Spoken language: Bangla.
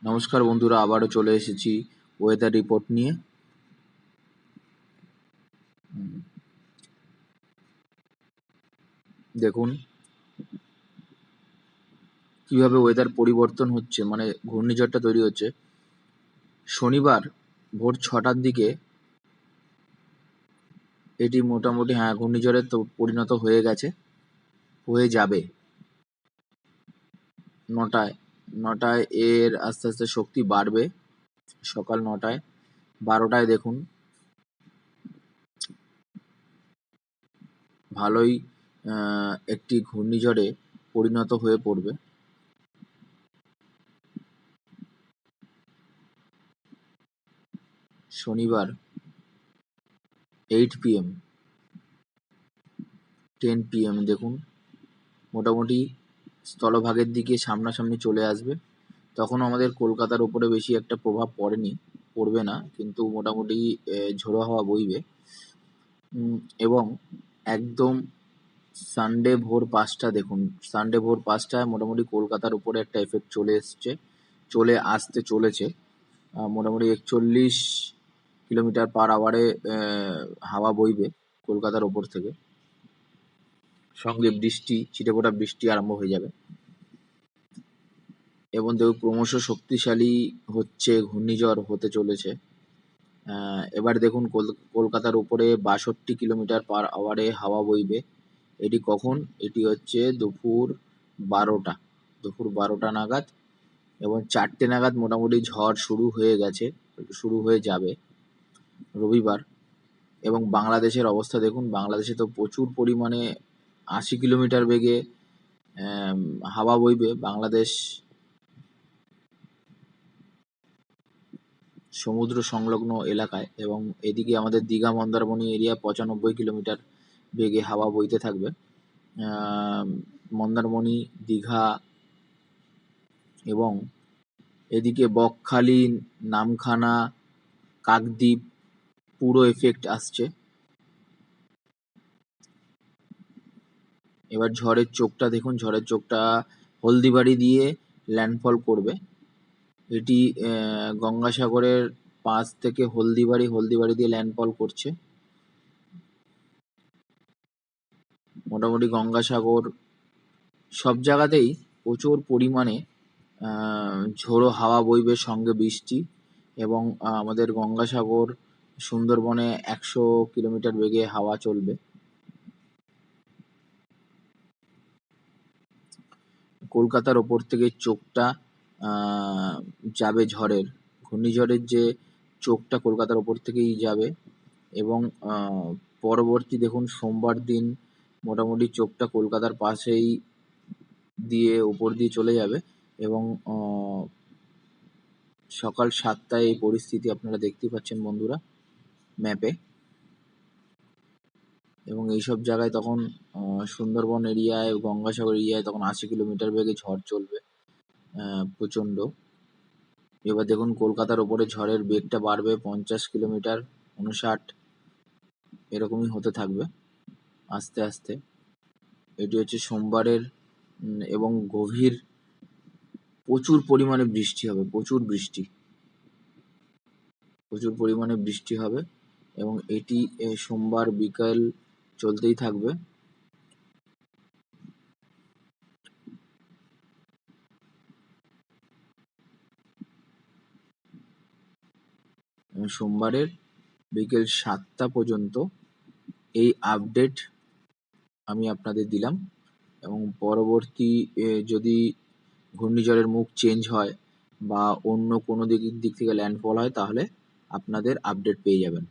নমস্কার বন্ধুরা, আবারও চলে এসেছি ওয়েদার রিপোর্ট নিয়ে। দেখুন কিভাবে ওয়েদার পরিবর্তন হচ্ছে, মানে ঘূর্ণিঝড়টা তৈরি হচ্ছে। শনিবার ভোর 6টার দিকে এটি মোটামুটি ঘূর্ণিঝড়ে তো পরিণত হয়ে গেছে, হয়ে যাবে। 9টায় এর আস্তে আস্তে শক্তি বাড়বে। সকাল 9টায়, 12টায় দেখুন ভালোই একটি ঘূর্ণিঝড়ে পরিণত হয়ে পড়বে। শনিবার 8 PM 10 PM দেখুন মোটামুটি স্থলভাগের দিকে সামনাসামনি চলে আসবে। তখনও আমাদের কলকাতার উপরে বেশি একটা প্রভাব পড়বে না, কিন্তু মোটামুটি ঝোড়ো হাওয়া বইবে। এবং একদম সানডে ভোর 5টা দেখুন, সানডে ভোর 5টায় মোটামুটি কলকাতার উপরে একটা এফেক্ট চলে আসতে চলেছে। মোটামুটি 41 কিলোমিটার পার আওয়ারে হাওয়া বইবে কলকাতার ওপর থেকে, সঙ্গে বৃষ্টি, ছিটেফোঁটা বৃষ্টি আরম্ভ হয়ে যাবে। এবং দেখুন ক্রমশ শক্তিশালী হচ্ছে, ঘূর্ণিঝড় হতে চলেছে। এবার দেখুন কলকাতার উপরে 62 কিলোমিটার পার আওয়ারে হাওয়া বইবে। এটি কখন? এটি হচ্ছে দুপুর 12টা নাগাদ, এবং 4টে নাগাদ মোটামুটি ঝড় শুরু হয়ে যাবে রবিবার। এবং বাংলাদেশের অবস্থা দেখুন, বাংলাদেশে তো প্রচুর পরিমাণে 80 কিলোমিটার বেগে হাওয়া বইবে বাংলাদেশ সমুদ্র সংলগ্ন এলাকায়। এবং এদিকে আমাদের দীঘা মন্দারমণি এরিয়া 95 কিলোমিটার বেগে হাওয়া বইতে থাকবে। মন্দারমণি, দীঘা এবং এদিকে বকখালি, নামখানা, কাকদ্বীপ পুরো এফেক্ট আসছে। এবার ঝড়ের চোখটা দেখুন, ঝড়ের চোখটা হলদিবাড়ি দিয়ে ল্যান্ডফল করবে। এটি গঙ্গাসাগরের পাশ থেকে হলদিবাড়ি দিয়ে ল্যান্ডফল করছে। মোটামুটি গঙ্গাসাগর সব জায়গাতেই প্রচুর পরিমাণে ঝোড়ো হাওয়া বইবে, সঙ্গে বৃষ্টি। এবং আমাদের গঙ্গাসাগর, সুন্দরবনে 100 কিলোমিটার বেগে হাওয়া চলবে। কলকাতার ওপর থেকে চোখটা যাবে ঘূর্ণিঝড়ের যে চোখটা কলকাতার ওপর থেকেই যাবে। এবং পরবর্তী দেখুন সোমবার দিন মোটামুটি চোখটা কলকাতার পাশেই দিয়ে উপর দিয়ে চলে যাবে। এবং সকাল 7টায় এই পরিস্থিতি আপনারা দেখতে পাচ্ছেন বন্ধুরা ম্যাপে। এবং এইসব জায়গায় তখন সুন্দরবন এরিয়ায়, গঙ্গাসাগর এরিয়ায় তখন 80 কিলোমিটার বেগে ঝড় চলবে, প্রচণ্ড। এবার দেখুন কলকাতার ওপরে ঝড়ের বেগটা বাড়বে 50 কিলোমিটার, 59 এরকমই হতে থাকবে আস্তে আস্তে। এটি হচ্ছে সোমবারের। এবং প্রচুর পরিমাণে বৃষ্টি হবে, প্রচুর পরিমাণে বৃষ্টি হবে। এবং এটি সোমবার বিকাল চলতেই থাকবে। সোমবারের বিকেল 7টা পর্যন্ত এই আপডেট আমি আপনাদের দিলাম। এবং পরবর্তী যদি ঘূর্ণিঝড়ের মুখ চেঞ্জ হয় বা অন্য কোনো দিক থেকে ল্যান্ডফল হয়, তাহলে আপনাদের আপডেট পেয়ে যাবেন।